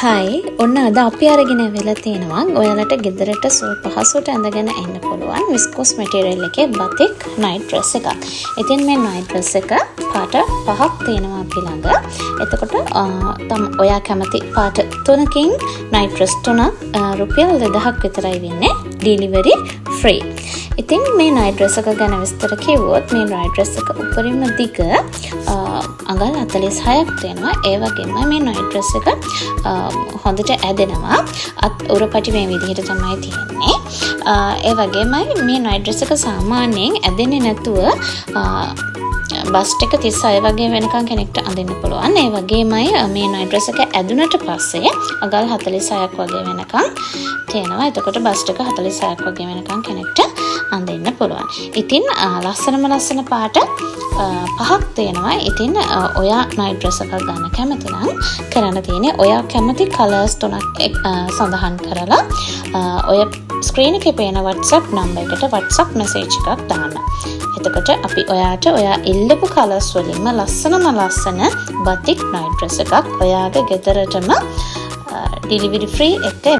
හයි ඔන්න අද අපි අරගෙන වෙලා තියෙනවා ඔයාලට ගෙදරට පහසුවට ඇඳගෙන එන්න පුළුවන් විස්කොස් මැටීරියල් එකේ බතික් නයිට් ඩ්‍රෙස් එකක්. ඉතින් මේ නයිට් ඩ්‍රෙස් එක පාට පහක් තියෙනවා අපි ළඟ. එතකොට ඔයා කැමති පාට තුනකින් නයිට් ඩ්‍රෙස් තුනක් රුපියල් 2000ක් විතරයි වෙන්නේ. Delivery free. ඉතින් මේ නයිට් ඩ්‍රෙස් එක ගැන විස්තර කිව්වොත් මේ නයිට් ඩ්‍රෙස් එක උඩරින්ම දිග අඟල් 46ක් තියෙනවා. ඒ වගේම මේ නයිට් ඩ්‍රෙස් එක හොඳට ඇදෙනවා. උරපටි මේ විදිහට තමයි තියෙන්නේ. ඒ වගේමයි මේ නයිට් ඩ්‍රෙස් එක සාමාන්‍යයෙන් ඇදෙන්නේ නැතුව බස් එක 36 වගේ වෙනකන් කෙනෙක්ට අඳින්න පුළුවන්. ඒ වගේමයි මේ නයිට් ඩ්‍රෙස් එක ඇදුනට පස්සේ අඟල් 46ක් වගේ වෙනකන් තියෙනවා. එතකොට බස් එක 46ක් වගේ වෙනකන් කෙනෙක්ට අඳින්න පුළුවන්. ඉතින් ලස්සන පාට පහක් තියෙනවා. ඉතින් ඔයා නයිට් ඩ්‍රෙස් එකක් ගන්න කැමති නම් කරන්න තියෙන්නේ ඔයා කැමති කලර්ස් තුනක් සඳහන් කරලා ඔය ස්ක්‍රීන් එකේ පේන WhatsApp නම්බර් එකට WhatsApp මැසේජ් එකක් දාන්න. එතකොට අපි ඔයාට ඔයා ඉල්ලපු කලර්ස් වලින්ම ලස්සන බතික් නයිට් ඩ්‍රෙස් එකක් ඔයාගේ ගෙදරටම ඩෙලිවරි ෆ්‍රී එක